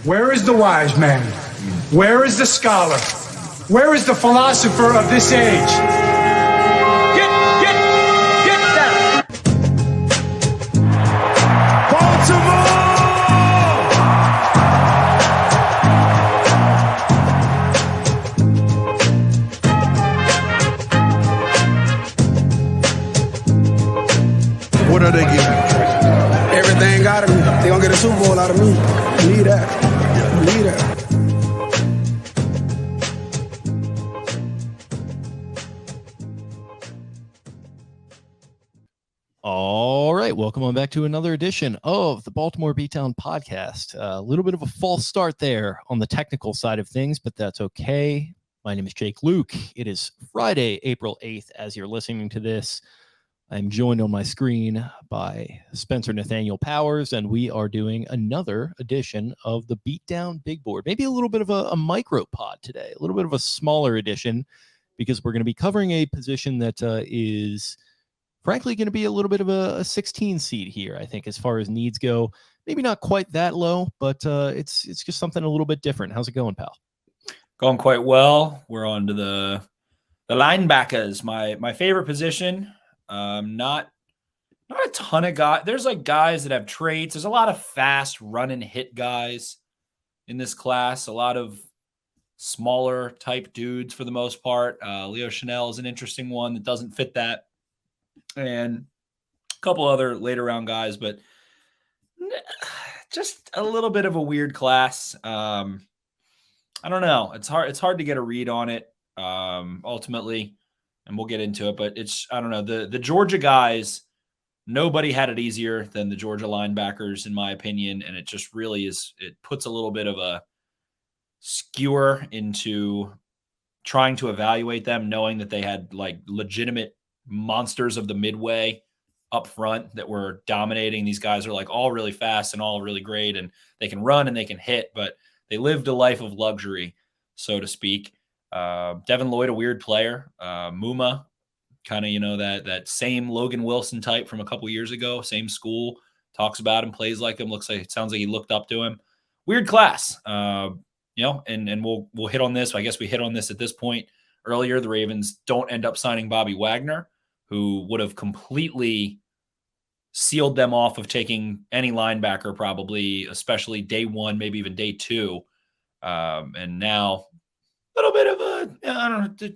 Where is the wise man? Where is the scholar? Where is the philosopher of this age? Get down! Baltimore! What are they getting? Everything out of me. They gonna get a Super Bowl out of me. Believe that. Believe that. All right, welcome on back to another edition of the Baltimore Beatdown podcast. A little bit of a false start there on the technical side of things, but that's okay. My name is Jake Luke. It is Friday, April 8th, as you're listening to this. I'm joined on my screen by Spencer Nathaniel Powers, and we are doing another edition of the Beatdown Big Board. Maybe a little bit of a micro pod today, a little bit of a smaller edition, because we're going to be covering a position that is frankly going to be a little bit of a 16 seed here, I think, as far as needs go. Maybe not quite that low, but it's just something a little bit different. How's it going, pal? Going quite well. We're on to the linebackers, my favorite position. Not a ton of guys. There's like guys that have traits. There's a lot of fast run and hit guys in this class. A lot of smaller type dudes for the most part. Leo Chanal is an interesting one that doesn't fit that, and a couple other later round guys, but just a little bit of a weird class. I don't know. It's hard to get a read on it. Ultimately. And we'll get into it, but I don't know. The Georgia guys, nobody had it easier than the Georgia linebackers, in my opinion. And it just really it puts a little bit of a skewer into trying to evaluate them, knowing that they had like legitimate monsters of the midway up front that were dominating. These guys are like all really fast and all really great, and they can run and they can hit, but they lived a life of luxury, so to speak. Devin Lloyd, a weird player. Mumma, kind of, that same Logan Wilson type from a couple years ago, same school, talks about him, plays like him, sounds like he looked up to him. Weird class, and we'll hit on this. I guess we hit on this at this point earlier. The Ravens don't end up signing Bobby Wagner, who would have completely sealed them off of taking any linebacker, probably, especially day one, maybe even day two. And now a little bit of I don't know.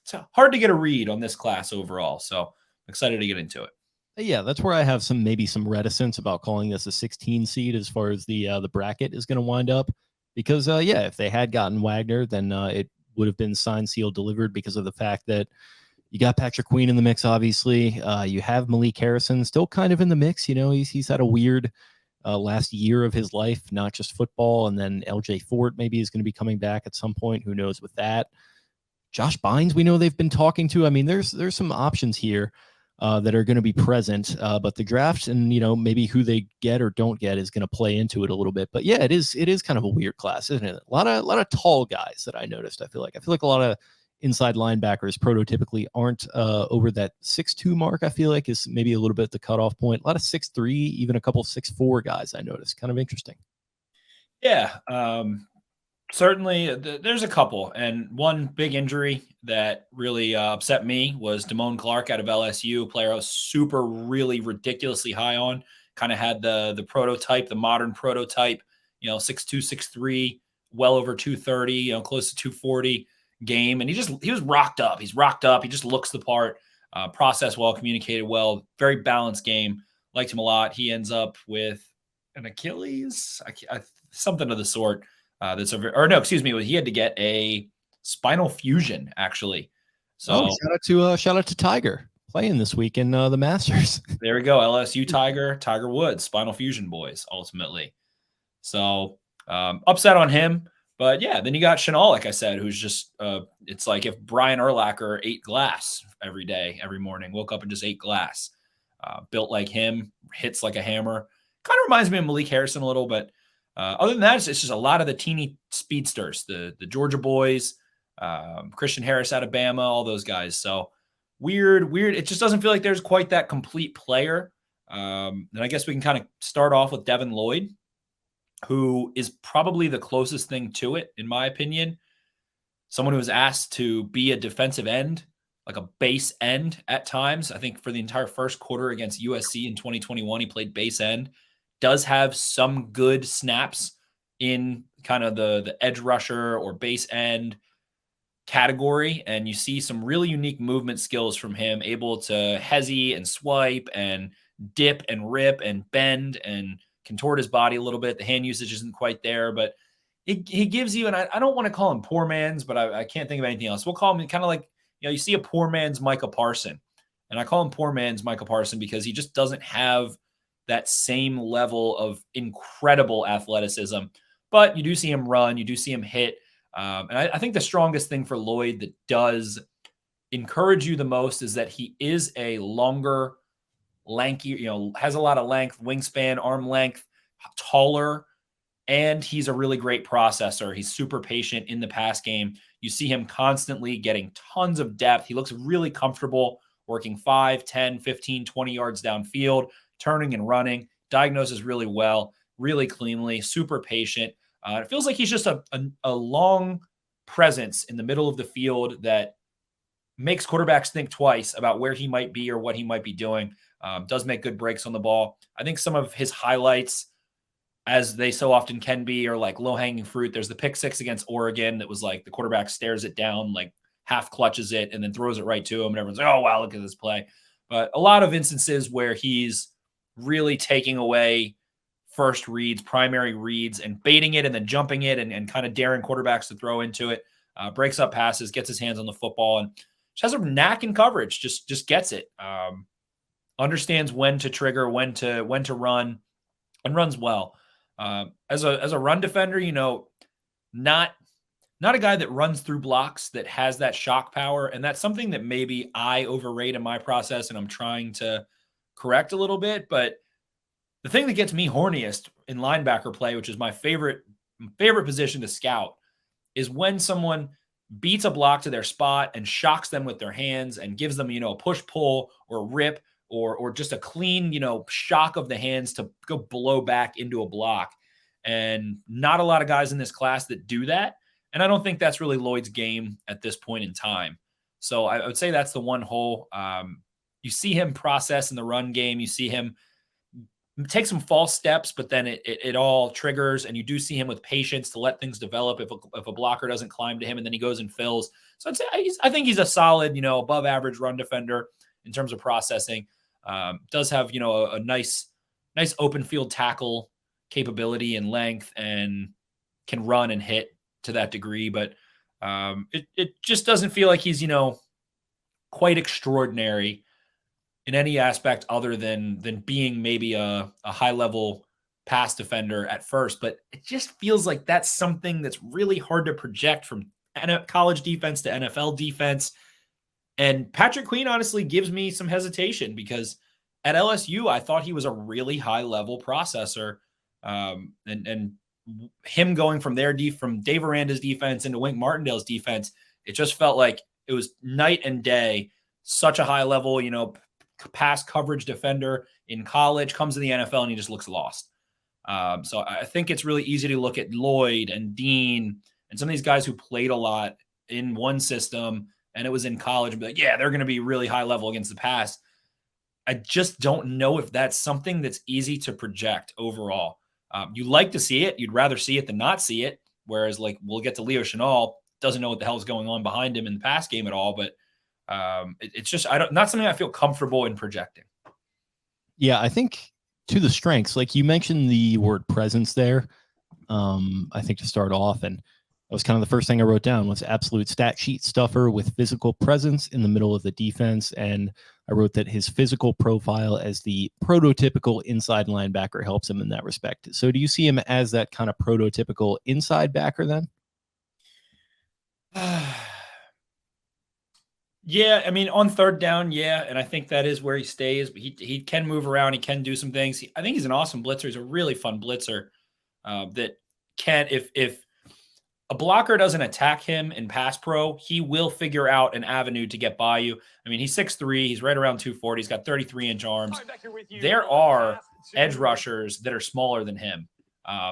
It's hard to get a read on this class overall. So I'm excited to get into it. Yeah, that's where I have some reticence about calling this a 16 seed as far as the bracket is going to wind up. Because, if they had gotten Wagner, then it would have been signed, sealed, delivered, because of the fact that you got Patrick Queen in the mix, obviously. You have Malik Harrison still kind of in the mix. He's had a weird last year of his life, not just football. And then LJ Fort maybe is going to be coming back at some point. Who knows with that? Josh Bynes, we know they've been talking to. I mean, there's some options here that are going to be present, but the draft and, maybe who they get or don't get is going to play into it a little bit. But yeah, it is kind of a weird class, isn't it? A lot of tall guys that I noticed. I feel like a lot of inside linebackers prototypically aren't over that 6'2" mark. I feel like is maybe a little bit the cutoff point. A lot of 6'3", even a couple 6'4" guys I noticed. Kind of interesting. Yeah, certainly there's a couple. And one big injury that really upset me was Damon Clark out of LSU, a player I was really ridiculously high on. Kind of had the prototype, the modern prototype, 6'2", 6'3", well over 230, close to 240 game. And he was rocked up. He's rocked up. He just looks the part, processed well, communicated well, very balanced game. Liked him a lot. He ends up with an Achilles, something of the sort. He had to get a spinal fusion, actually. So shout out to Tiger playing this week in the Masters. There we go. LSU Tiger Woods, spinal fusion boys, ultimately. So upset on him. But yeah, then you got Chanal, like I said, who's just it's like if Brian Urlacher ate glass every day, every morning, woke up and just ate glass. Built like him, hits like a hammer. Kind of reminds me of Malik Harrison a little, but other than that, it's just a lot of the teeny speedsters, the Georgia boys, Christian Harris out of Bama, all those guys. So weird. It just doesn't feel like there's quite that complete player. And I guess we can kind of start off with Devin Lloyd. who is probably the closest thing to it, in my opinion. Someone who was asked to be a defensive end, like a base end at times. I think for the entire first quarter against USC in 2021, he played base end. Does have some good snaps in kind of the edge rusher or base end category. And you see some really unique movement skills from him, able to hezzy and swipe and dip and rip and bend and contort his body a little bit. The hand usage isn't quite there, but he gives you, and I don't want to call him poor man's, but I can't think of anything else. We'll call him kind of like, you see a poor man's Micah Parson. And I call him poor man's Micah Parson because he just doesn't have that same level of incredible athleticism. But you do see him run, you do see him hit. And I think the strongest thing for Lloyd that does encourage you the most is that he is a longer, lanky, has a lot of length, wingspan, arm length, taller, and he's a really great processor. He's super patient in the pass game. You see him constantly getting tons of depth. He looks really comfortable working 5, 10, 15, 20 yards downfield, turning and running, diagnoses really well, really cleanly, super patient. It feels like he's just a long presence in the middle of the field that makes quarterbacks think twice about where he might be or what he might be doing. Does make good breaks on the ball. I think some of his highlights, as they so often can be, are like low-hanging fruit. There's the pick six against Oregon that was like the quarterback stares it down, like half clutches it and then throws it right to him. And everyone's like, oh, wow, look at this play. But a lot of instances where he's really taking away first reads, primary reads, and baiting it and then jumping it and kind of daring quarterbacks to throw into it, breaks up passes, gets his hands on the football, and just has a knack in coverage, just gets it. Understands when to trigger, when to run, and runs well. As a run defender, not a guy that runs through blocks, that has that shock power. And that's something that maybe I overrate in my process and I'm trying to correct a little bit. But the thing that gets me horniest in linebacker play, which is my favorite position to scout, is when someone beats a block to their spot and shocks them with their hands and gives them, a push, pull, or rip, or just a clean, shock of the hands to go blow back into a block. And not a lot of guys in this class that do that. And I don't think that's really Lloyd's game at this point in time. So I would say that's the one hole. You see him process in the run game. You see him take some false steps, but then it all triggers, and you do see him with patience to let things develop if a blocker doesn't climb to him, and then he goes and fills. So I'd say I think he's a solid, above average run defender in terms of processing. Does have, a nice open field tackle capability and length, and can run and hit to that degree. But it just doesn't feel like he's, quite extraordinary in any aspect other than being maybe a high level pass defender at first. But it just feels like that's something that's really hard to project from college defense to NFL defense. And Patrick Queen honestly gives me some hesitation, because at LSU, I thought he was a really high level processor. And him going from from Dave Aranda's defense into Wink Martindale's defense, it just felt like it was night and day. Such a high level, pass coverage defender in college, comes to the NFL and he just looks lost. So I think it's really easy to look at Lloyd and Dean and some of these guys who played a lot in one system and it was in college and be like, yeah, they're going to be really high level against the pass. I just don't know if that's something that's easy to project overall. You like to see it. You'd rather see it than not see it. Whereas we'll get to Leo Chanal, doesn't know what the hell is going on behind him in the pass game at all. But it's just, not something I feel comfortable in projecting. Yeah. I think to the strengths, like you mentioned the word presence there, I think to start off, and that was kind of the first thing I wrote down was absolute stat sheet stuffer with physical presence in the middle of the defense. And I wrote that his physical profile as the prototypical inside linebacker helps him in that respect. So do you see him as that kind of prototypical inside backer then? Yeah, I mean, on third down, yeah, and I think that is where he stays. But he can move around. He can do some things. I think he's an awesome blitzer. He's a really fun blitzer that can, if a blocker doesn't attack him in pass pro, he will figure out an avenue to get by you. I mean, he's 6'3", he's right around 240, he's got 33-inch arms. There are edge rushers that are smaller than him.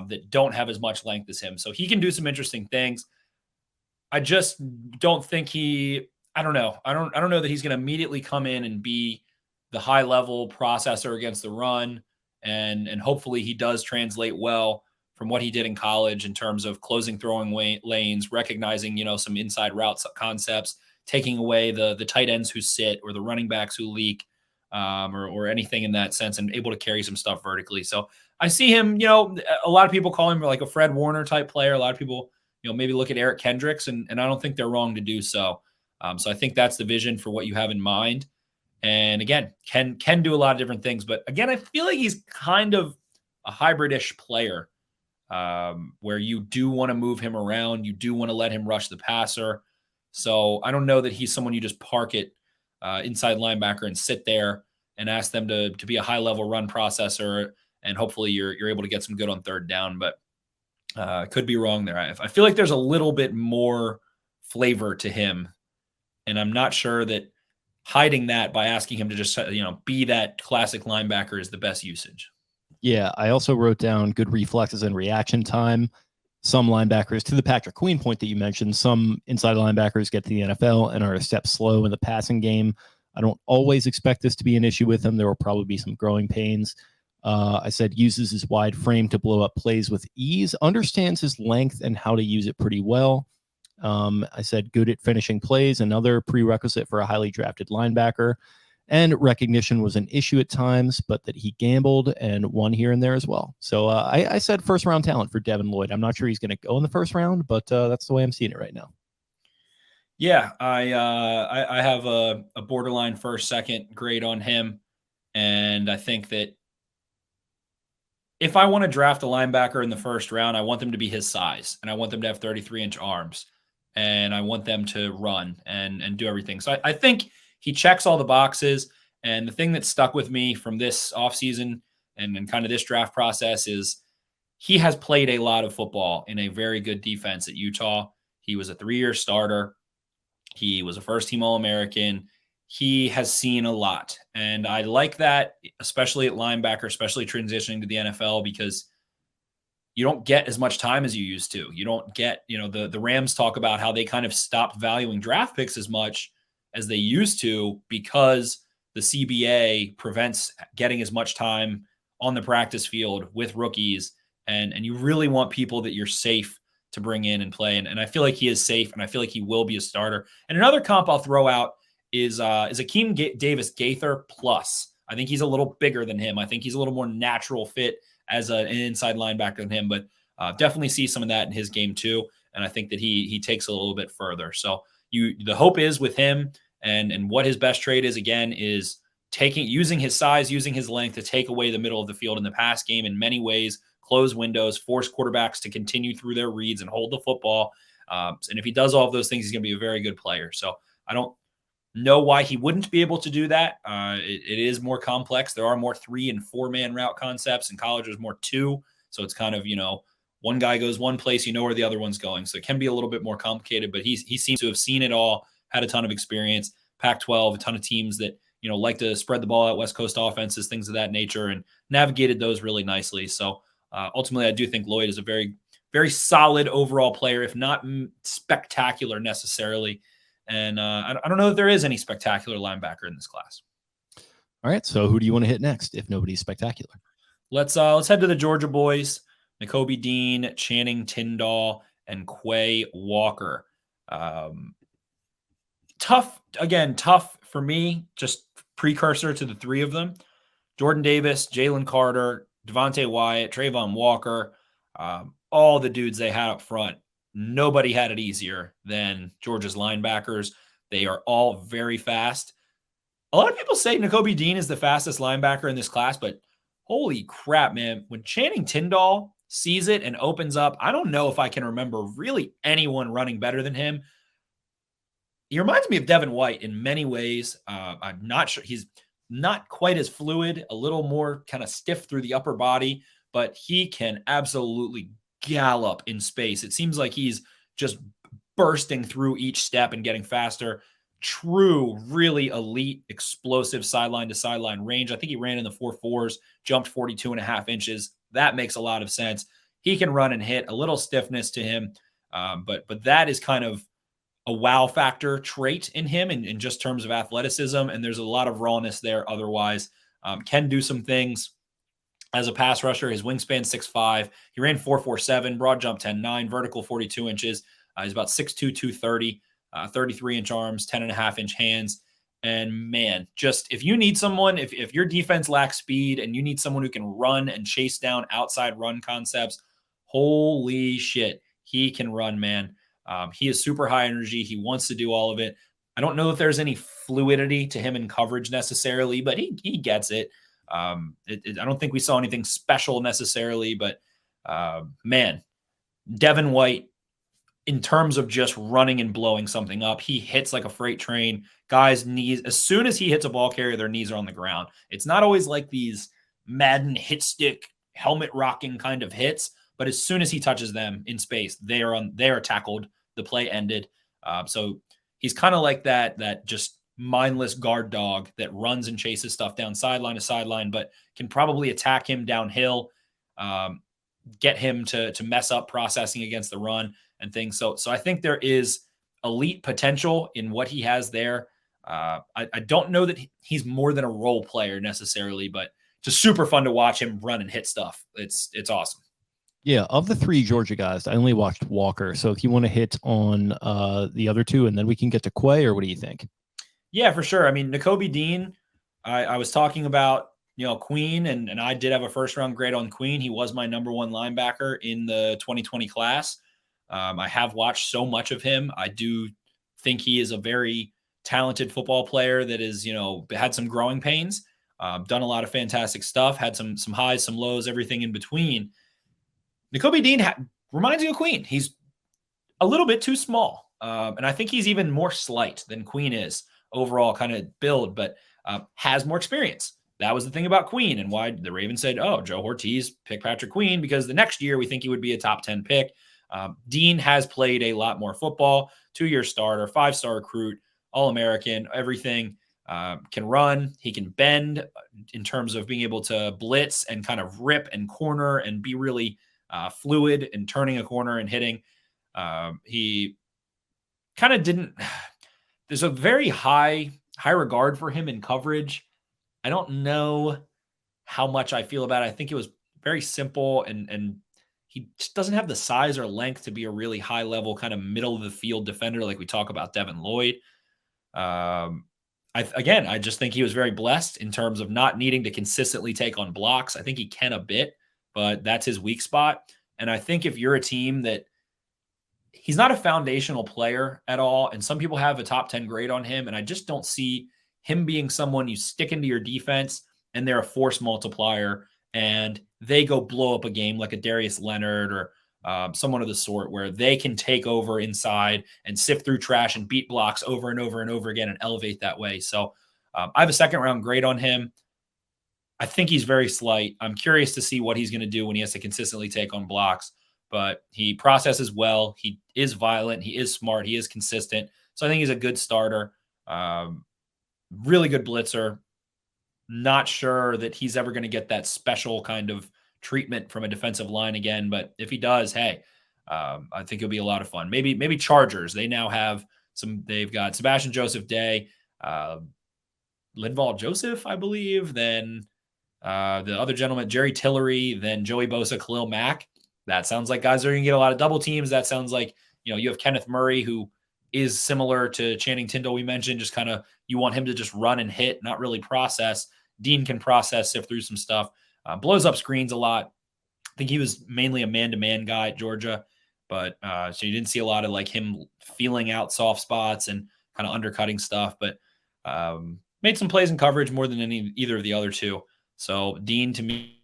that don't have as much length as him. So he can do some interesting things. I just don't think I don't know. I don't know that he's going to immediately come in and be the high level processor against the run. And hopefully he does translate well from what he did in college in terms of closing throwing lanes, recognizing, some inside routes concepts, taking away the tight ends who sit or the running backs who leak, or anything in that sense, and able to carry some stuff vertically. So I see him, a lot of people call him like a Fred Warner type player. A lot of people, maybe look at Eric Kendricks, and I don't think they're wrong to do so. So I think that's the vision for what you have in mind. And again, can do a lot of different things. But again, I feel like he's kind of a hybrid-ish player, where you do want to move him around. You do want to let him rush the passer. So I don't know that he's someone you just park it inside linebacker and sit there and ask them to be a high-level run processor, and hopefully you're able to get some good on third down. But could be wrong there. I feel like there's a little bit more flavor to him, and I'm not sure that hiding that by asking him to just be that classic linebacker is the best usage. Yeah, I also wrote down good reflexes and reaction time. Some linebackers, to the Patrick Queen point that you mentioned, some inside linebackers get to the NFL and are a step slow in the passing game. I don't always expect this to be an issue with him. There will probably be some growing pains. I said uses his wide frame to blow up plays with ease, understands his length and how to use it pretty well. I said good at finishing plays, another prerequisite for a highly drafted linebacker. And recognition was an issue at times, but that he gambled and won here and there as well. So I said first round talent for Devin Lloyd. I'm not sure he's going to go in the first round, but that's the way I'm seeing it right now. Yeah, I have a borderline first, second grade on him. And I think that if I want to draft a linebacker in the first round, I want them to be his size, and I want them to have 33-inch arms, and I want them to run and do everything. So I think he checks all the boxes. And the thing that stuck with me from this offseason and kind of this draft process is he has played a lot of football in a very good defense at Utah. He was a 3-year starter. He was a first-team All-American. He has seen a lot. And I like that, especially at linebacker, especially transitioning to the NFL, because you don't get as much time as you used to. You don't get, the Rams talk about how they kind of stopped valuing draft picks as much as they used to because the CBA prevents getting as much time on the practice field with rookies. And you really want people that you're safe to bring in and play. And I feel like he is safe, and I feel like he will be a starter. And another comp I'll throw out is Akeem Davis Gaither plus. I think he's a little bigger than him. I think he's a little more natural fit as an inside linebacker than him, but definitely see some of that in his game too. And I think that he takes a little bit further. So the hope is with him, and what his best trade is, again, is using his size, using his length to take away the middle of the field in the pass game in many ways, close windows, force quarterbacks to continue through their reads and hold the football. And if he does all of those things, he's going to be a very good player. So I don't know why he wouldn't be able to do that. It is more complex. There are more 3- and 4-man route concepts. In college, there's more 2. So it's kind of, one guy goes one place, where the other one's going. So it can be a little bit more complicated, but he seems to have seen it all, had a ton of experience. Pac-12, a ton of teams that, like to spread the ball out, West Coast offenses, things of that nature, and navigated those really nicely. So ultimately, I do think Lloyd is a very, very solid overall player, if not spectacular necessarily. And I don't know if there is any spectacular linebacker in this class. All right, so who do you want to hit next if nobody's spectacular? Let's head to the Georgia boys, Nakobe Dean, Channing Tindall, and Quay Walker. Tough for me, just precursor to the 3 of them. Jordan Davis, Jalen Carter, Devontae Wyatt, Trayvon Walker, all the dudes they had up front. Nobody had it easier than Georgia's linebackers. They are all very fast. A lot of people say Nakobe Dean is the fastest linebacker in this class, but holy crap, man. When Channing Tindall sees it and opens up, I don't know if I can remember really anyone running better than him. He reminds me of Devin White in many ways. I'm not sure. He's not quite as fluid, a little more kind of stiff through the upper body, but he can absolutely gallop in space. It seems like he's just bursting through each step and getting faster. True, really elite, explosive sideline to sideline range. I think he ran in the 4.4s, jumped 42.5 inches. That makes a lot of sense. he can run and hit, a little stiffness to him. But that is kind of a wow factor trait in him in just terms of athleticism. And there's a lot of rawness there. Otherwise, can do some things as a pass rusher. His wingspan 6'5". He ran 4.47, broad jump 10.9, vertical 42 inches. He's about 6'2", 230, 33-inch arms, 10.5-inch hands. And man, just if you need someone, if your defense lacks speed and you need someone who can run and chase down outside run concepts, holy shit, he can run, man. He is super high energy. He wants to do all of it. I don't know if there's any fluidity to him in coverage necessarily, but he gets it. I don't think we saw anything special necessarily, but man, Devin White, in terms of just running and blowing something up, he hits like a freight train. Guys' knees, as soon as he hits a ball carrier, their knees are on the ground. It's not always like these Madden hit stick, helmet rocking kind of hits, but as soon as he touches them in space, they are tackled. The play ended. So he's kind of like that just mindless guard dog that runs and chases stuff down sideline to sideline, but can probably attack him downhill, get him to mess up processing against the run and things. So I think there is elite potential in what he has there. I don't know that he's more than a role player necessarily, but just super fun to watch him run and hit stuff. It's awesome. Yeah, of the three Georgia guys, I only watched Walker. So if you want to hit on the other two, and then we can get to Quay, or what do you think? Yeah, for sure. I mean, Nakobe Dean, I was talking about, Queen, and I did have a first-round grade on Queen. He was my number one linebacker in the 2020 class. I have watched so much of him. I do think he is a very talented football player that is, had some growing pains, done a lot of fantastic stuff, had some highs, some lows, everything in between. Nakobe Dean reminds me of Queen. He's a little bit too small. And I think he's even more slight than Queen is overall kind of build, but has more experience. That was the thing about Queen and why the Ravens said, oh, Joe Ortiz pick Patrick Queen, because the next year we think he would be a top 10 pick. Dean has played a lot more football, 2-year starter, 5-star recruit, All-American, everything. Can run. He can bend in terms of being able to blitz and kind of rip and corner and be really fluid in turning a corner and hitting. He kind of didn't. There's a very high regard for him in coverage. I don't know how much I feel about it. I think it was very simple, and he just doesn't have the size or length to be a really high level kind of middle of the field defender like we talk about Devin Lloyd. I just think he was very blessed in terms of not needing to consistently take on blocks. I think he can a bit, but that's his weak spot. And I think if you're a team that he's not a foundational player at all, and some people have a top 10 grade on him, and I just don't see him being someone you stick into your defense and they're a force multiplier and they go blow up a game like a Darius Leonard or someone of the sort where they can take over inside and sift through trash and beat blocks over and over and over again and elevate that way. So I have a second-round grade on him. I think he's very slight. I'm curious to see what he's going to do when he has to consistently take on blocks, but he processes well. He is violent. He is smart. He is consistent. So I think he's a good starter. Really good blitzer. Not sure that he's ever going to get that special kind of treatment from a defensive line again, but if he does, hey, I think it'll be a lot of fun. Maybe Chargers. They now have they've got Sebastian Joseph Day, Linval Joseph, I believe, then the other gentleman, Jerry Tillery, then Joey Bosa, Khalil Mack. That sounds like guys are going to get a lot of double teams. That sounds like, you have Kenneth Murray, who is similar to Channing Tindall we mentioned, just kind of you want him to just run and hit, not really process. Dean can process, sift through some stuff, blows up screens a lot. I think he was mainly a man-to-man guy at Georgia, but so you didn't see a lot of like him feeling out soft spots and kind of undercutting stuff, but made some plays in coverage more than either of the other two. So Dean, to me,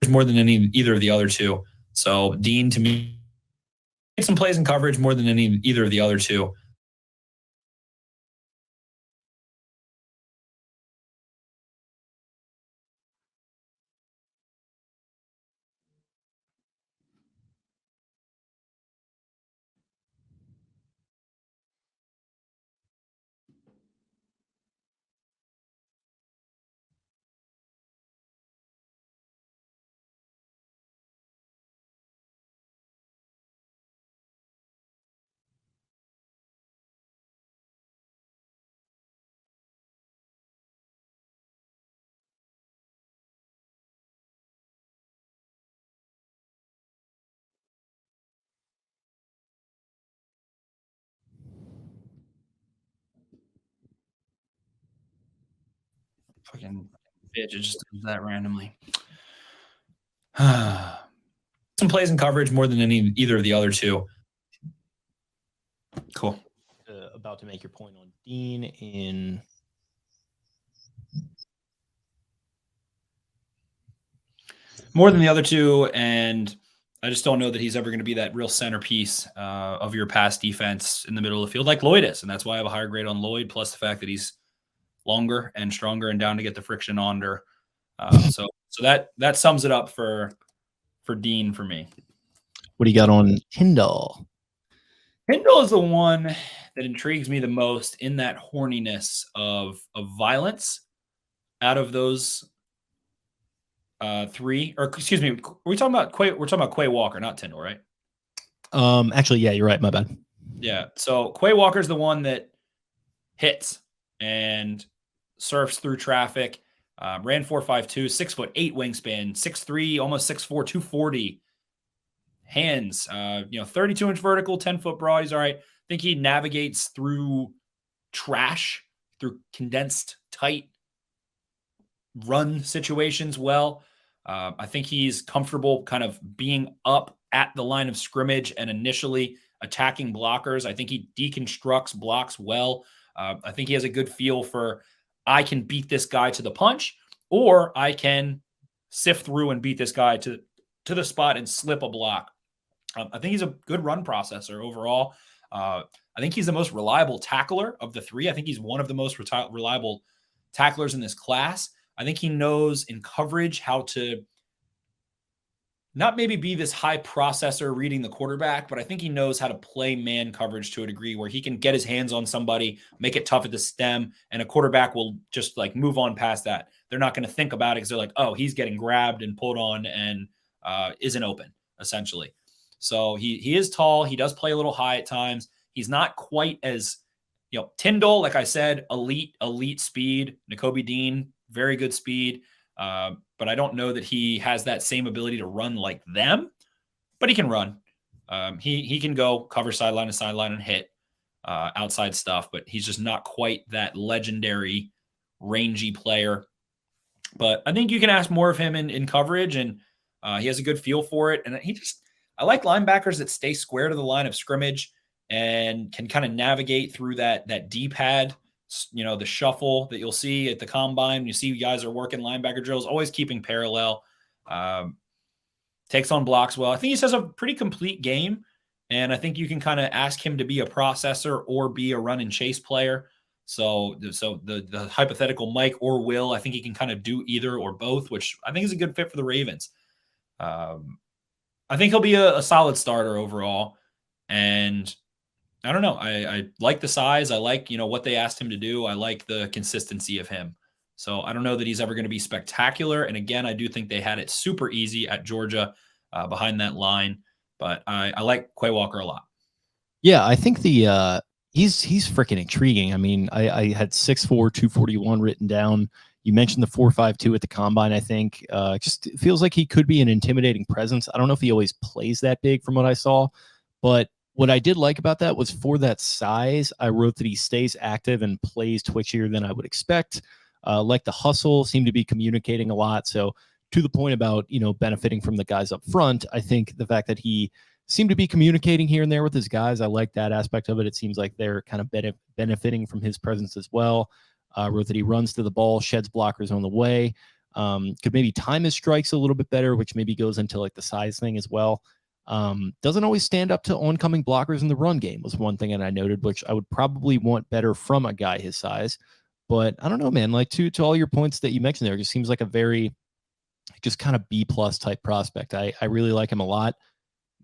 more than either of the other two. So Dean, to me, made some plays in coverage more than either of the other two. Fucking bitch. It just does that randomly. Some plays in coverage more than either of the other two. Cool. About to make your point on Dean in more than the other two, and I just don't know that he's ever going to be that real centerpiece of your pass defense in the middle of the field like Lloyd is, and that's why I have a higher grade on Lloyd, plus the fact that he's longer and stronger and down to get the friction under. So that sums it up for Dean for me. What do you got on Tyndall? Tyndall is the one that intrigues me the most in that horniness of violence out of those three. Or excuse me, we're talking about Quay Walker, not Tyndall, right? Actually, yeah, you're right. My bad. Yeah. So Quay Walker is the one that hits and surfs through traffic. Ran 4.52, 6'8" wingspan, 6'3", almost 6'4", 240. Hands, 32-inch vertical, 10-foot broad. He's all right. I think he navigates through trash, through condensed, tight run situations well. I think he's comfortable kind of being up at the line of scrimmage and initially attacking blockers. I think he deconstructs blocks well. I think he has a good feel for, I can beat this guy to the punch, or I can sift through and beat this guy to the spot and slip a block. I think he's a good run processor overall. I think he's the most reliable tackler of the three. I think he's one of the most reliable tacklers in this class. I think he knows in coverage how to not maybe be this high processor reading the quarterback, but I think he knows how to play man coverage to a degree where he can get his hands on somebody, make it tough at the stem, and a quarterback will just like move on past that. They're not going to think about it because they're like, oh, he's getting grabbed and pulled on and isn't open, essentially. So he is tall. He does play a little high at times. He's not quite as, Tyndall, like I said, elite speed. Nakobe Dean, very good speed. But I don't know that he has that same ability to run like them, but he can run. He can go cover sideline to sideline and hit outside stuff, but he's just not quite that legendary rangy player. But I think you can ask more of him in coverage, and he has a good feel for it. And I like linebackers that stay square to the line of scrimmage and can kind of navigate through that D-pad, the shuffle that you'll see at the combine. You see guys are working linebacker drills, always keeping parallel, takes on blocks well. I think he has a pretty complete game, and I think you can kind of ask him to be a processor or be a run and chase player. So the hypothetical Mike or Will, I think he can kind of do either or both, which I think is a good fit for the Ravens. I think he'll be a solid starter overall. And I don't know. I like the size. I like, what they asked him to do. I like the consistency of him. So I don't know that he's ever going to be spectacular. And again, I do think they had it super easy at Georgia behind that line. But I like Kway Walker a lot. Yeah, I think he's freaking intriguing. I mean, I had 6'4", 241 written down. You mentioned the 4.52 at the combine, I think. Just feels like he could be an intimidating presence. I don't know if he always plays that big from what I saw, but what I did like about that was for that size, I wrote that he stays active and plays twitchier than I would expect. Like the hustle, seemed to be communicating a lot. So to the point about, benefiting from the guys up front, I think the fact that he seemed to be communicating here and there with his guys, I like that aspect of it. It seems like they're kind of benefiting from his presence as well. Wrote that he runs to the ball, sheds blockers on the way. Could maybe time his strikes a little bit better, which maybe goes into like the size thing as well. Doesn't always stand up to oncoming blockers in the run game was one thing that I noted, which I would probably want better from a guy his size. But I don't know, man, like to all your points that you mentioned there, it just seems like a very just kind of B+ type prospect. I really like him a lot.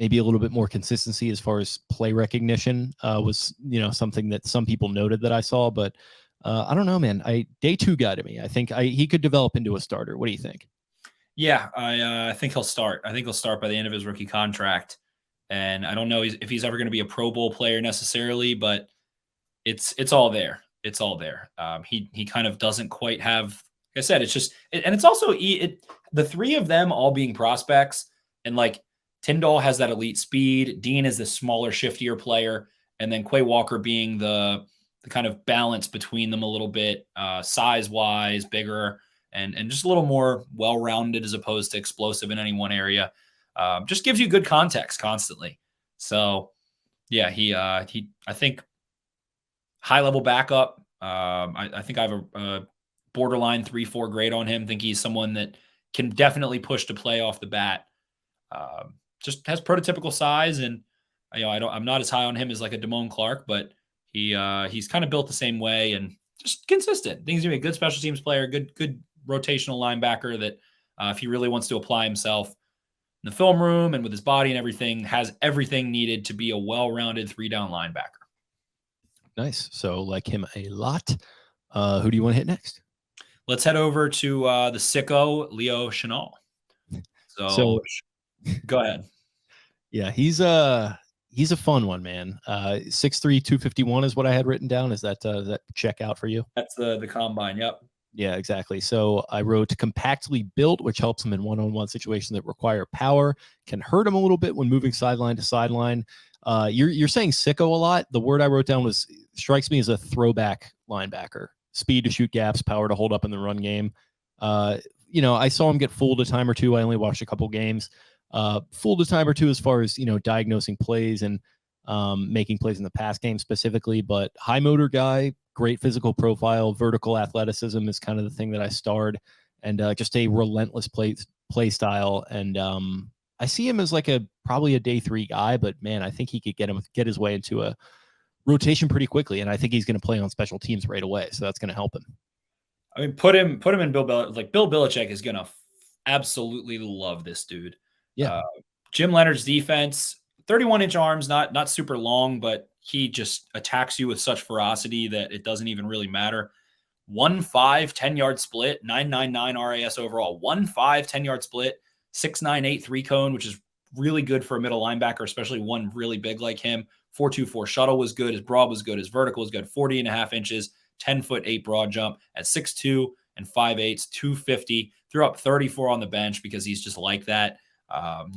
Maybe a little bit more consistency as far as play recognition was, something that some people noted that I saw, but I don't know, man. Day two guy to me. I think he could develop into a starter. What do you think? Yeah, I think he'll start. I think he'll start by the end of his rookie contract. And I don't know if he's ever going to be a Pro Bowl player necessarily, but it's all there. It's all there. He kind of doesn't quite have, like I said, it's just, and it's also the three of them all being prospects, and like Tyndall has that elite speed. Dean is the smaller, shiftier player, and then Quay Walker being the kind of balance between them a little bit, size wise, bigger, and just a little more well-rounded as opposed to explosive in any one area. Just gives you good context constantly. So yeah, I think high level backup. I think I have a borderline 3-4 grade on him. Think he's someone that can definitely push to play off the bat. Just has prototypical size, and I'm not as high on him as like a Damon Clark, but he's kind of built the same way and just consistent. I think he's gonna be a good special teams player, good rotational linebacker that if he really wants to apply himself in the film room and with his body and everything, has everything needed to be a well-rounded 3-down linebacker. Nice. So like him a lot. Who do you want to hit next? Let's head over to the sicko Leo Chanal. So go ahead. Yeah, he's a fun one, man. 6'3", 251 is what I had written down. Is that check out for you? That's the combine. Yep. Yeah, exactly. So I wrote compactly built, which helps him in one-on-one situations that require power, can hurt him a little bit when moving sideline to sideline. You're saying sicko a lot. The word I wrote down was strikes me as a throwback linebacker. Speed to shoot gaps, power to hold up in the run game. I saw him get fooled a time or two. I only watched a couple games. Fooled a time or two as far as, diagnosing plays and making plays in the pass game specifically, but high motor guy, great physical profile, vertical athleticism is kind of the thing that I starred, and just a relentless play style. And I see him as like probably a day 3 guy, but man, I think he could get his way into a rotation pretty quickly. And I think he's going to play on special teams right away. So that's going to help him. I mean, put him in Bill Belichick. Like Bill Belichick is going to absolutely love this dude. Yeah. Jim Leonard's defense, 31-inch arms, not super long, but he just attacks you with such ferocity that it doesn't even really matter. 1-5, 10-yard split, 9.99 RAS overall. 1-5, 10-yard split, 6.98 3-cone, which is really good for a middle linebacker, especially one really big like him. 4.24 shuttle was good. His broad was good. His vertical was good. 40.5 inches, 10'8" broad jump at 6'2" and 5'8", 250. Threw up 34 on the bench because he's just like that.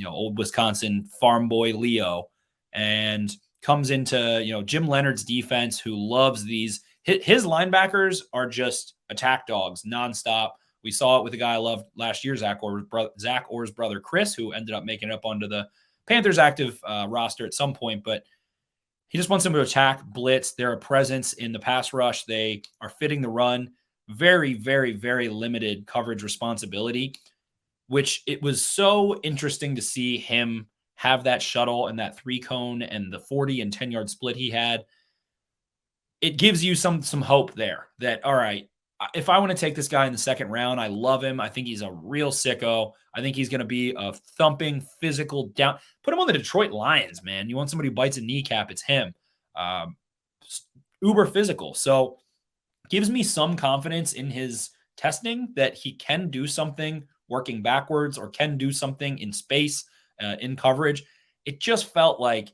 Old Wisconsin farm boy Leo, and comes into, Jim Leonard's defense, who loves these. His linebackers are just attack dogs nonstop. We saw it with a guy I loved last year, Zach Orr's brother, Chris, who ended up making it up onto the Panthers active roster at some point, but he just wants them to attack, blitz. They're a presence in the pass rush. They are fitting the run. Very, very, very limited coverage responsibility, which it was so interesting to see him have that shuttle and that 3-cone and the 40 and 10-yard split he had. It gives you some hope there that, all right, if I want to take this guy in the second round, I love him. I think he's a real sicko. I think he's going to be a thumping, physical down. Put him on the Detroit Lions, man. You want somebody who bites a kneecap, it's him. Uber physical. So gives me some confidence in his testing that he can do something working backwards or can do something in space, in coverage. It just felt like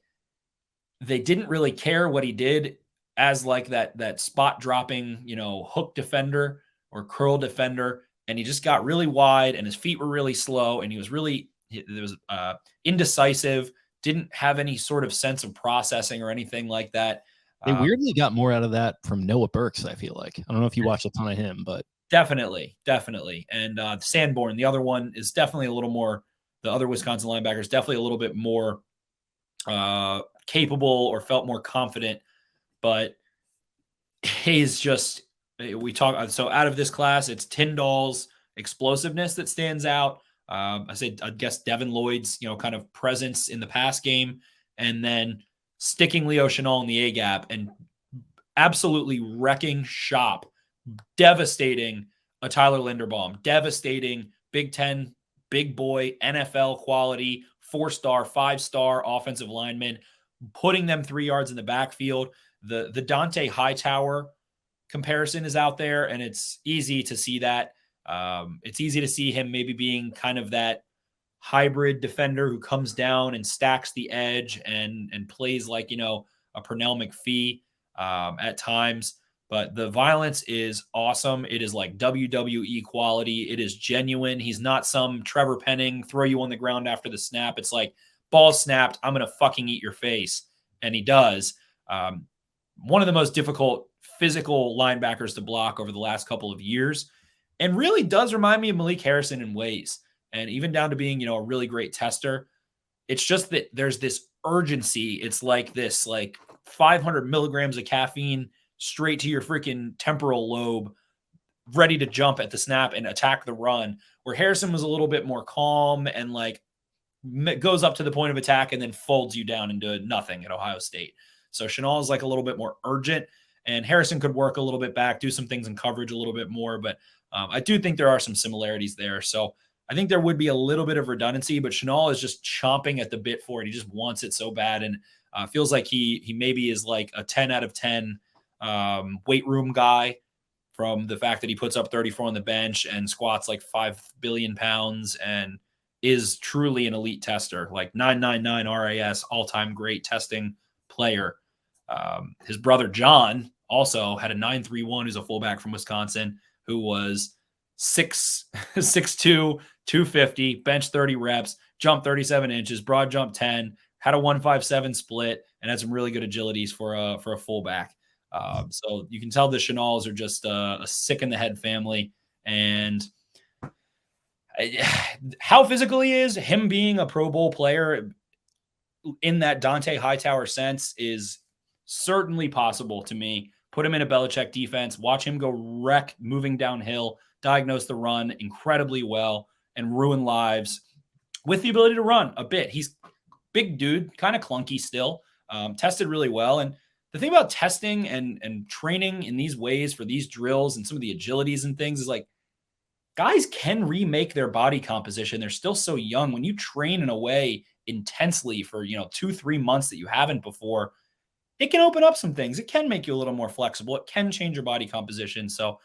they didn't really care what he did as like that spot dropping, hook defender or curl defender. And he just got really wide and his feet were really slow. And he was indecisive, didn't have any sort of sense of processing or anything like that. They weirdly got more out of that from Noah Burks, I feel like. I don't know if you watched a ton of him, but Definitely. And Sanborn, the other one, is definitely a little more, the other Wisconsin linebackers, definitely a little bit more capable or felt more confident. But he's just, so out of this class, it's Tyndall's explosiveness that stands out. I guess Devin Lloyd's, kind of presence in the pass game, and then sticking Leo Chanal in the A-gap and absolutely wrecking shop, devastating a Tyler Linderbaum, devastating Big Ten, big boy, NFL quality, 4-star, 5-star offensive lineman, putting them 3 yards in the backfield. The Dante Hightower comparison is out there, and it's easy to see that. It's easy to see him maybe being kind of that hybrid defender who comes down and stacks the edge and plays like, a Pernell McPhee at times. But the violence is awesome. It is like WWE quality. It is genuine. He's not some Trevor Penning, throw you on the ground after the snap. It's like, ball snapped, I'm going to fucking eat your face. And he does. One of the most difficult physical linebackers to block over the last couple of years, and really does remind me of Malik Harrison in ways, and even down to being, a really great tester. It's just that there's this urgency. It's like this, like 500 milligrams of caffeine straight to your freaking temporal lobe, ready to jump at the snap and attack the run, where Harrison was a little bit more calm and like goes up to the point of attack and then folds you down into nothing at Ohio State. So Chanal is like a little bit more urgent, and Harrison could work a little bit back, do some things in coverage a little bit more. But I do think there are some similarities there. So I think there would be a little bit of redundancy, but Chanal is just chomping at the bit for it. He just wants it so bad, and feels like he maybe is like a 10 out of 10 weight room guy, from the fact that he puts up 34 on the bench and squats like 5 billion pounds and is truly an elite tester, like 999 RAS, all-time great testing player. His brother John also had a 931, who's a fullback from Wisconsin, who was 6'2", 250, bench 30 reps, jump 37 inches, broad jump 10, had a 157 split, and had some really good agilities for a fullback. So you can tell the Chanals are just a sick in the head family. And how physical he is, him being a Pro Bowl player in that Dante Hightower sense is certainly possible to me. Put him in a Belichick defense, watch him go wreck moving downhill, diagnose the run incredibly well, and ruin lives with the ability to run a bit. He's big dude, kind of clunky still, tested really well. And the thing about testing and training in these ways for these drills and some of the agilities and things is like, guys can remake their body composition. They're still so young. When you train in a way intensely for, 2-3 months that you haven't before, it can open up some things. It can make you a little more flexible. It can change your body composition. So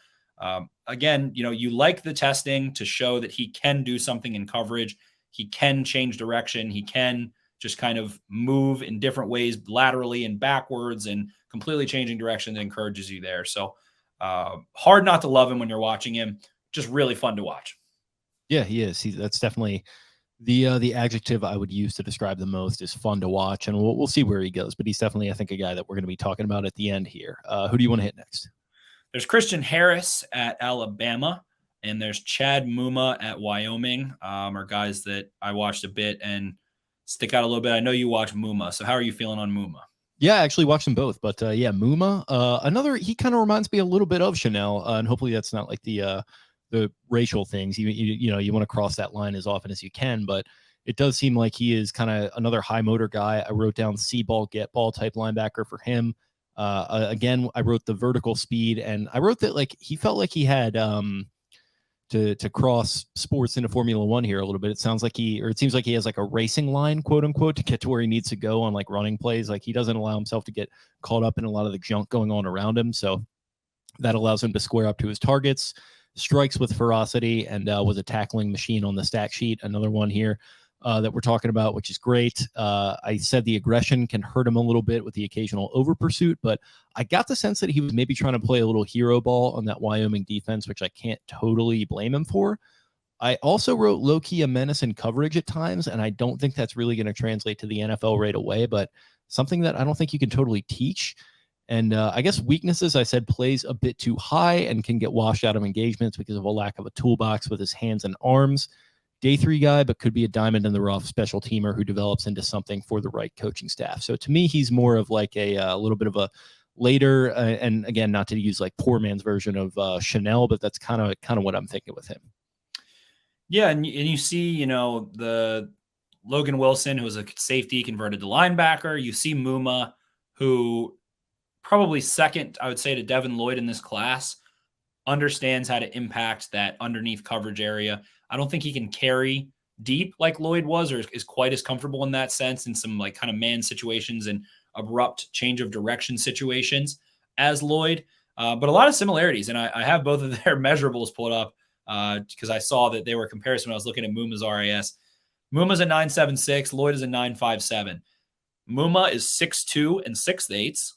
again, you like the testing to show that he can do something in coverage. He can change direction. He can just kind of move in different ways, laterally and backwards, and completely changing direction that encourages you there. So hard not to love him when you're watching him. Just really fun to watch. Yeah, he is. That's definitely the adjective I would use to describe the most, is fun to watch, and we'll see where he goes. But he's definitely, I think, a guy that we're going to be talking about at the end here. Who do you want to hit next? There's Christian Harris at Alabama, and there's Chad Mumma at Wyoming. Are guys that I watched a bit and stick out a little bit. I know you watch Mumma, so how are you feeling on Mumma? Yeah, I actually watched them both, but yeah, Mumma, he kind of reminds me a little bit of Chanal, and hopefully that's not like the racial things. You want to cross that line as often as you can, but it does seem like he is kind of another high motor guy. I wrote down see ball, get ball type linebacker for him. Again, I wrote the vertical speed, and I wrote that like he felt like he had to cross sports into Formula One here a little bit. It seems like he has like a racing line, quote unquote, to get to where he needs to go on like running plays. Like he doesn't allow himself to get caught up in a lot of the junk going on around him. So that allows him to square up to his targets, strikes with ferocity, and was a tackling machine on the stat sheet. Another one here that we're talking about, which is great. I said the aggression can hurt him a little bit with the occasional over pursuit, but I got the sense that he was maybe trying to play a little hero ball on that Wyoming defense, which I can't totally blame him for. I also wrote low-key a menace in coverage at times, and I don't think that's really going to translate to the NFL right away, but something that I don't think you can totally teach. And I guess weaknesses, I said plays a bit too high and can get washed out of engagements because of a lack of a toolbox with his hands and arms. Day 3 guy, but could be a diamond in the rough special teamer who develops into something for the right coaching staff. So to me, he's more of like a little bit of a later, and again, not to use like poor man's version of Chanal, but that's kind of what I'm thinking with him. Yeah, and you see, the Logan Wilson, who was a safety converted to linebacker. You see Mumma, who probably second, I would say, to Devin Lloyd in this class, understands how to impact that underneath coverage area. I don't think he can carry deep like Lloyd was, or is quite as comfortable in that sense in some like kind of man situations and abrupt change of direction situations as Lloyd. But a lot of similarities. And I have both of their measurables pulled up because I saw that they were comparison when I was looking at Mumma's RAS. Mumma's a 9.76. Lloyd is a 9.57. Mumma is 6'2" and 6/8.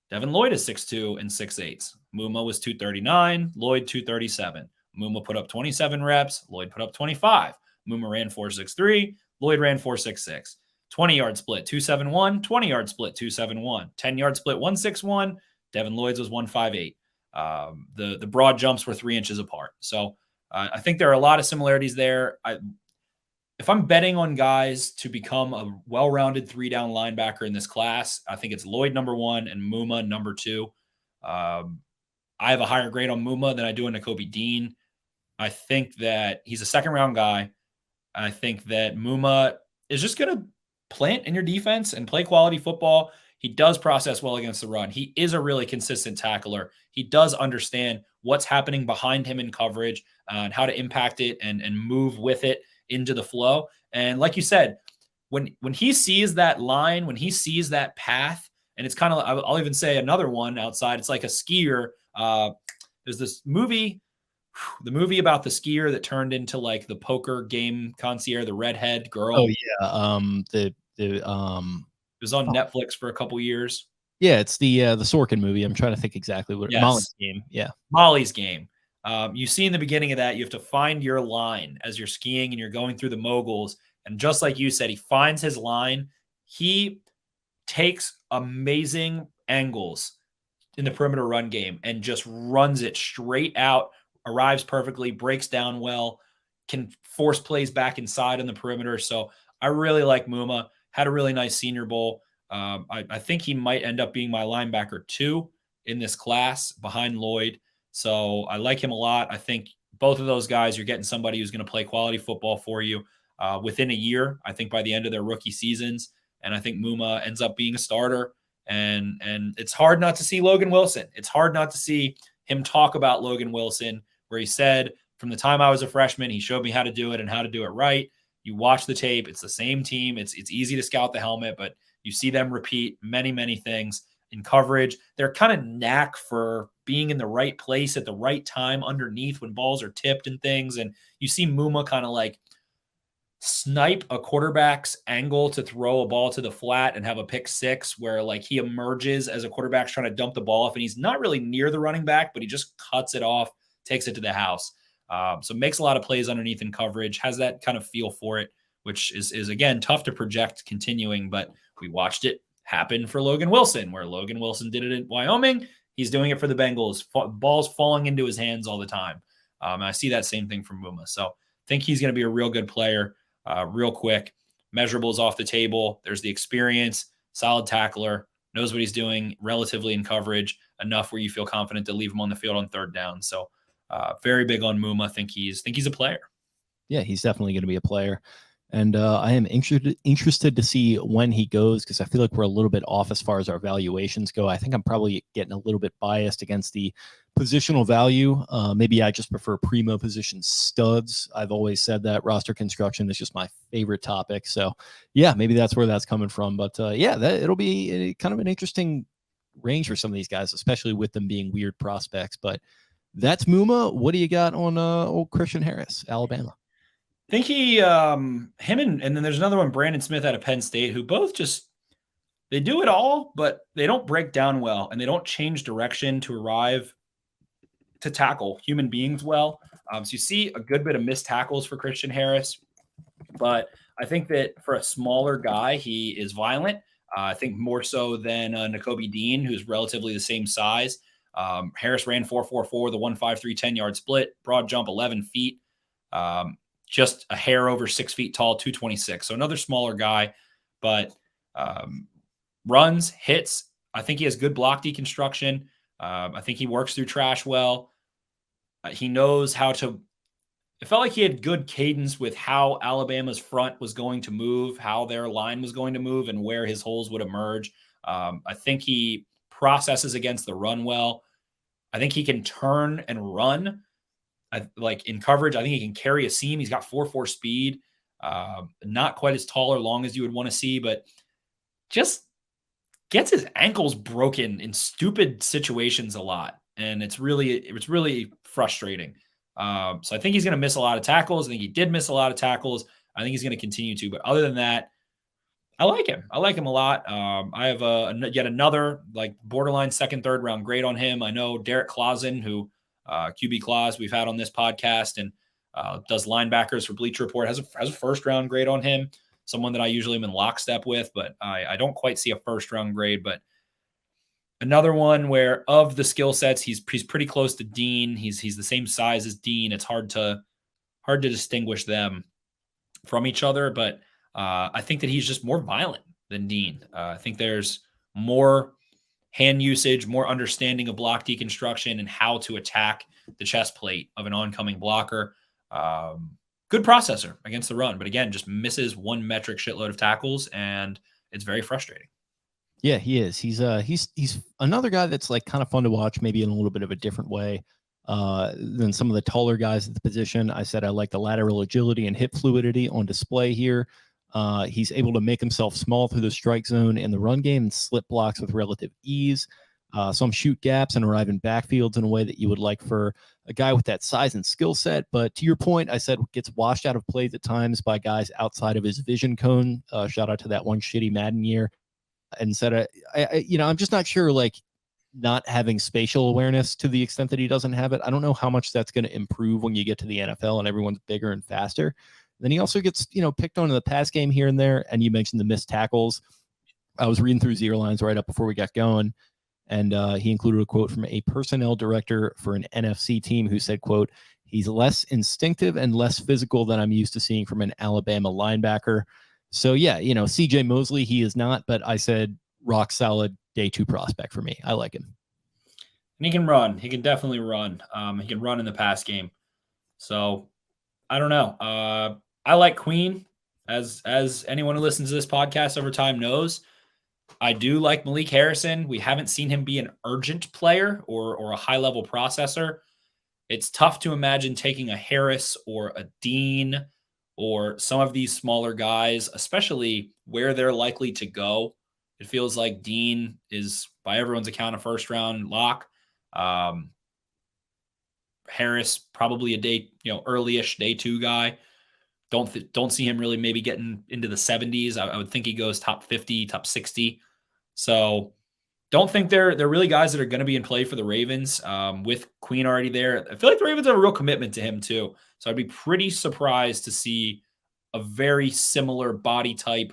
Devin Lloyd is 6'2" and 6/8. Mumma was 239, Lloyd 237. Mumma put up 27 reps, Lloyd put up 25. Mumma ran 4.63, Lloyd ran 4.66. 20-yard split 2.71, 20-yard split 2.71, 10-yard split 1.61. Devin Lloyd's was 1.58. The broad jumps were 3 inches apart. So I think there are a lot of similarities there. If I'm betting on guys to become a well-rounded 3-down linebacker in this class, I think it's Lloyd number 1 and Mumma number 2. I have a higher grade on Mumma than I do on Nakobe Dean. I think that he's a second-round guy. I think that Mumma is just going to plant in your defense and play quality football. He does process well against the run. He is a really consistent tackler. He does understand what's happening behind him in coverage and how to impact it and move with it into the flow. And like you said, when he sees that line, when he sees that path, and it's kind of, I'll even say another one outside, it's like a skier. There's this movie, the movie about the skier that turned into like the poker game concierge, the redhead girl. Oh yeah. It was on Netflix for a couple years. Yeah, it's the Sorkin movie. I'm trying to think exactly what Molly's Game. Yeah. Molly's Game. You see in the beginning of that, you have to find your line as you're skiing and you're going through the moguls. And just like you said, he finds his line. He takes amazing angles in the perimeter run game and just runs it straight out, arrives perfectly, breaks down well, can force plays back inside on the perimeter. So I really like Mumma. Had a really nice Senior Bowl. I think he might end up being my linebacker 2 in this class behind Lloyd. So I like him a lot. I think both of those guys, you're getting somebody who's going to play quality football for you within a year. I think by the end of their rookie seasons. And I think Mumma ends up being a starter. And it's hard not to see Logan Wilson. It's hard not to see him talk about Logan Wilson, where he said, from the time I was a freshman, he showed me how to do it and how to do it right. You watch the tape. It's the same team. It's easy to scout the helmet, but you see them repeat many, many things in coverage. They're kind of knack for being in the right place at the right time underneath when balls are tipped and things. And you see Mumma kind of like snipe a quarterback's angle to throw a ball to the flat and have a pick 6 where like he emerges as a quarterback's trying to dump the ball off and he's not really near the running back, but he just cuts it off, takes it to the house. So makes a lot of plays underneath in coverage, has that kind of feel for it, which is again, tough to project continuing, but we watched it happen for Logan Wilson, where Logan Wilson did it in Wyoming. He's doing it for the Bengals, balls falling into his hands all the time. And I see that same thing from Mumma. So I think he's going to be a real good player, real quick. Measurables off the table. There's the experience, solid tackler, knows what he's doing relatively in coverage, enough where you feel confident to leave him on the field on 3rd down. So very big on Mumma. Think he's a player. Yeah, he's definitely going to be a player. And I am interested to see when he goes, because I feel like we're a little bit off as far as our valuations go. I think I'm probably getting a little bit biased against the positional value. Maybe I just prefer primo position studs. I've always said that roster construction is just my favorite topic. So yeah, maybe that's where that's coming from. But yeah, it'll be kind of an interesting range for some of these guys, especially with them being weird prospects. But that's Mumma. What do you got on old Christian Harris, Alabama? I think him and then there's another one, Brandon Smith out of Penn State, who both just, they do it all, but they don't break down well and they don't change direction to arrive to tackle human beings well. So you see a good bit of missed tackles for Christian Harris, but I think that for a smaller guy, he is violent. I think more so than Nakobe Dean, who's relatively the same size. Harris ran 4.44, the 1.53 10-yard split, broad jump 11 feet. Just a hair over 6 feet tall, 226. So another smaller guy, but runs, hits. I think he has good block deconstruction. I think he works through trash well. He knows how to, it felt like he had good cadence with how Alabama's front was going to move, how their line was going to move, and where his holes would emerge. I think he processes against the run well. I think he can turn and run. Like in coverage, I think he can carry a seam. He's got 4.4 speed, not quite as tall or long as you would want to see, but just gets his ankles broken in stupid situations a lot. And it's really frustrating. So I think he's going to miss a lot of tackles. I think he did miss a lot of tackles. I think he's going to continue to, but other than that, I like him. I like him a lot. I have yet another like borderline 2nd, 3rd round grade on him. I know Derek Clausen, who QB Claus we've had on this podcast and does linebackers for Bleacher Report, has a 1st round grade on him. Someone that I usually am in lockstep with, but I don't quite see a 1st round grade. But Another one where of the skill sets, he's pretty close to Dean. He's the same size as Dean. It's hard to distinguish them from each other, but I think that he's just more violent than Dean. I think there's more hand usage, more understanding of block deconstruction and how to attack the chest plate of an oncoming blocker. Good processor against the run, but again, just misses one metric shitload of tackles, and it's very frustrating. Yeah, he is. He's another guy that's like kind of fun to watch, maybe in a little bit of a different way than some of the taller guys at the position. I said I like the lateral agility and hip fluidity on display here. He's able to make himself small through the strike zone in the run game and slip blocks with relative ease. Some shoot gaps and arrive in backfields in a way that you would like for a guy with that size and skill set. But to your point, I said gets washed out of plays at times by guys outside of his vision cone. Shout out to that one shitty Madden year. And said, I'm just not sure, like, not having spatial awareness to the extent that he doesn't have it. I don't know how much that's going to improve when you get to the NFL and everyone's bigger and faster. Then he also gets, picked on in the pass game here and there. And you mentioned the missed tackles. I was reading through Zero Lines right up before we got going. And he included a quote from a personnel director for an NFC team who said, quote, "He's less instinctive and less physical than I'm used to seeing from an Alabama linebacker." So, yeah, CJ Mosley, he is not, but I said rock solid day 2 prospect for me. I like him. And he can run. He can definitely run. He can run in the pass game. So, I don't know. I like Queen, as anyone who listens to this podcast over time knows. I do like Malik Harrison. We haven't seen him be an urgent player or a high-level processor. It's tough to imagine taking a Harris or a Dean or some of these smaller guys, especially where they're likely to go. It feels like Dean is, by everyone's account, a first-round lock. Harris, probably a day, early-ish day 2 guy. Don't see him really maybe getting into the 70s. I would think he goes top 50, top 60. So don't think they're really guys that are going to be in play for the Ravens with Queen already there. I feel like the Ravens have a real commitment to him too. So I'd be pretty surprised to see a very similar body type,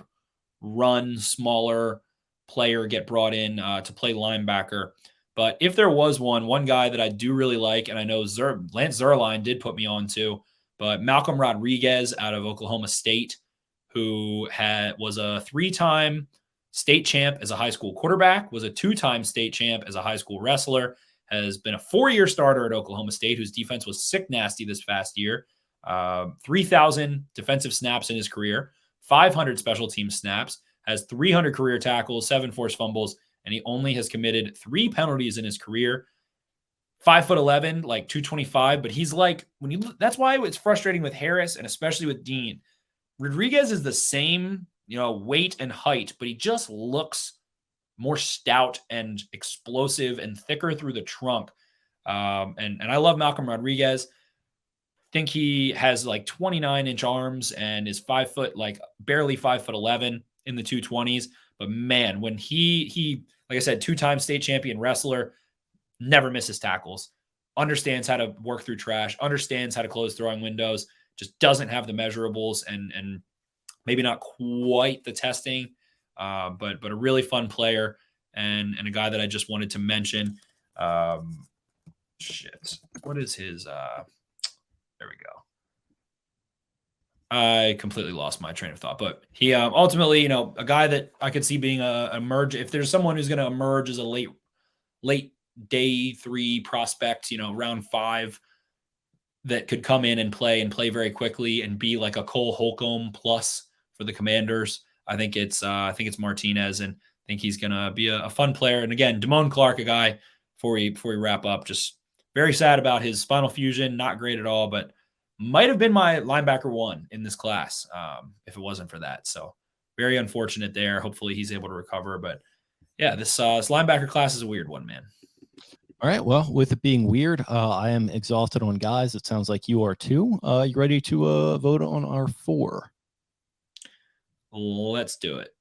run, smaller player get brought in to play linebacker. But if there was one guy that I do really like, and I know Lance Zierlein did put me on to, but Malcolm Rodriguez out of Oklahoma State, who was a 3-time state champ as a high school quarterback, was a 2-time state champ as a high school wrestler, has been a 4-year starter at Oklahoma State, whose defense was sick nasty this past year. 3,000 defensive snaps in his career, 500 special team snaps, has 300 career tackles, 7 forced fumbles, and he only has committed 3 penalties in his career. 5'11", like 225, but he's like, that's why it's frustrating with Harris and especially with Dean. Rodriguez is the same, weight and height, but he just looks more stout and explosive and thicker through the trunk. And I love Malcolm Rodriguez. Think he has like 29-inch arms and is 5 foot, like barely 5'11" in the 220s. But man, when he like I said, 2-time state champion wrestler, never misses tackles, understands how to work through trash, understands how to close throwing windows, just doesn't have the measurables and maybe not quite the testing, but a really fun player and a guy that I just wanted to mention. What is his? There we go. I completely lost my train of thought, but he ultimately, a guy that I could see being a emerge. If there's someone who's going to emerge as a late day 3 prospect, round 5, that could come in and play very quickly and be like a Cole Holcomb plus for the Commanders. I think it's Martinez, and I think he's going to be a fun player. And again, Damon Clark, a guy before we wrap up, just very sad about his spinal fusion. Not great at all, but might have been my linebacker 1 in this class if it wasn't for that. So very unfortunate there. Hopefully he's able to recover. But yeah, this linebacker class is a weird one, man. All right. Well, with it being weird, I am exhausted on guys. It sounds like you are too. You ready to vote on our 4? Let's do it.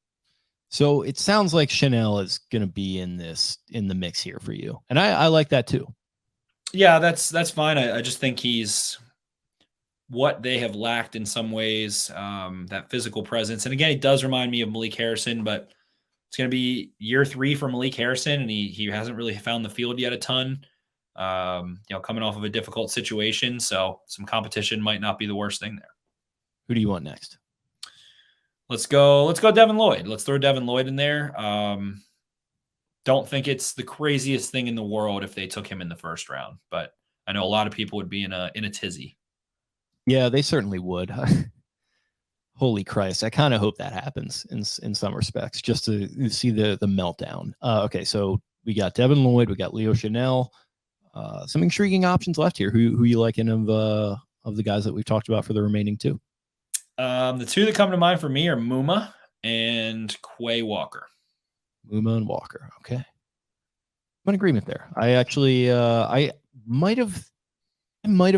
So it sounds like Chanal is going to be in the mix here for you. And I like that too. Yeah, that's fine. I just think he's what they have lacked in some ways, that physical presence. And again, it does remind me of Malik Harrison, but It's going to be year 3 for Malik Harrison, and he hasn't really found the field yet a ton. Coming off of a difficult situation, so some competition might not be the worst thing there. Who do you want next? Let's go Devin Lloyd. Let's throw Devin Lloyd in there. Don't think it's the craziest thing in the world if they took him in the first round, but I know a lot of people would be in a tizzy. Yeah, they certainly would. Holy Christ. I kind of hope that happens in some respects, just to see the meltdown. Okay, so we got Devin Lloyd, we got Leo Chanal. Some intriguing options left here. Who you liking of the guys that we've talked about for the remaining 2? The 2 that come to mind for me are Mumma and Quay Walker. Mumma and Walker. Okay. I'm in agreement there. I actually I might have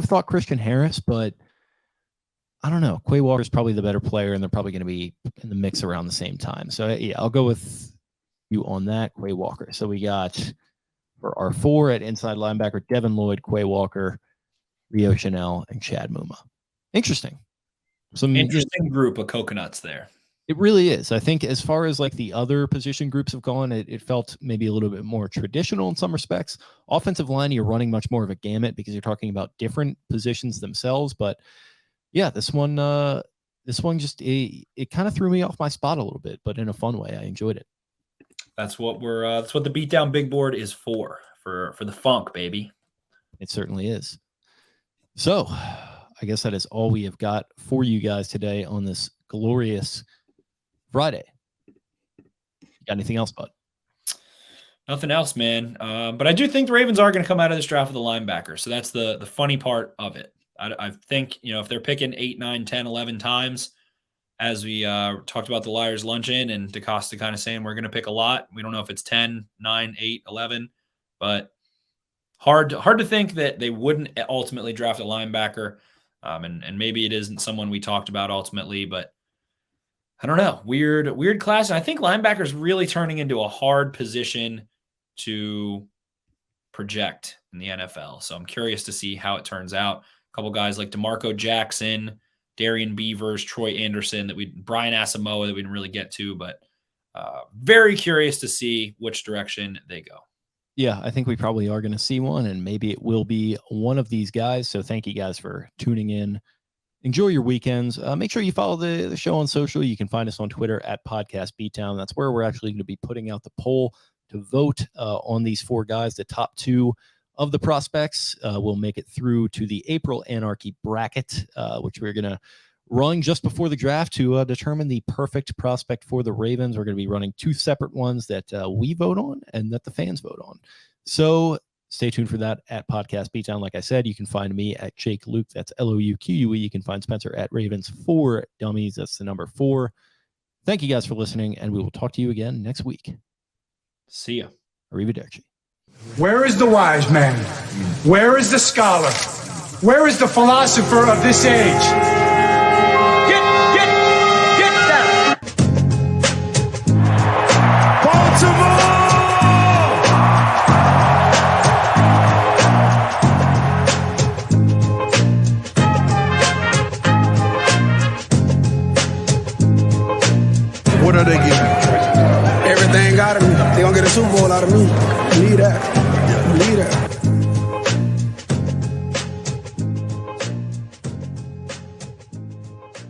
thought Christian Harris, but I don't know. Kway Walker is probably the better player, and they're probably going to be in the mix around the same time. So yeah, I'll go with you on that, Kway Walker. So we got for our 4 at inside linebacker, Devin Lloyd, Quay Walker, Leo Chanal, and Chad Mumma. Interesting. Some interesting group of coconuts there. It really is. I think as far as like the other position groups have gone, it felt maybe a little bit more traditional in some respects. Offensive line, you're running much more of a gamut because you're talking about different positions themselves. But yeah, this one just it kind of threw me off my spot a little bit, but in a fun way. I enjoyed it. That's what the Beatdown Big Board is for the funk, baby. It certainly is. So I guess that is all we have got for you guys today on this glorious Friday. Got anything else, bud? Nothing else, man. But I do think the Ravens are going to come out of this draft with a linebacker. So that's the funny part of it. I think, if they're picking 8, 9, 10, 11 times, as we talked about the Liars Luncheon and DeCosta kind of saying we're going to pick a lot. We don't know if it's 10, 9, 8, 11, but hard to think that they wouldn't ultimately draft a linebacker. And maybe it isn't someone we talked about ultimately, but I don't know. Weird class. And I think linebacker is really turning into a hard position to project in the NFL. So I'm curious to see how it turns out. A couple guys like DeMarco Jackson, Darian Beavers, Troy Anderson, Brian Asamoah that we didn't really get to, but very curious to see which direction they go. Yeah, I think we probably are going to see one, and maybe it will be one of these guys. So thank you guys for tuning in. Enjoy your weekends. Make sure you follow the show on social. You can find us on Twitter at Podcast Beatdown. That's where we're actually going to be putting out the poll to vote on these 4 guys. The top 2 of the prospects will make it through to the April Anarchy bracket, which we're going to run just before the draft to determine the perfect prospect for the Ravens. We're going to be running 2 separate ones that we vote on and that the fans vote on. So stay tuned for that at Podcast Beatdown. Like I said, you can find me at Jake Luke. That's LOUQUE. You can find Spencer at Ravens 4 Dummies. That's the number 4. Thank you guys for listening, and we will talk to you again next week. See ya. Arrivederci. Where is the wise man? Where is the scholar? Where is the philosopher of this age? Get down! Baltimore! What are they getting? Everything out of me. They gonna get a Super Bowl out of me. Believe that. Believe that.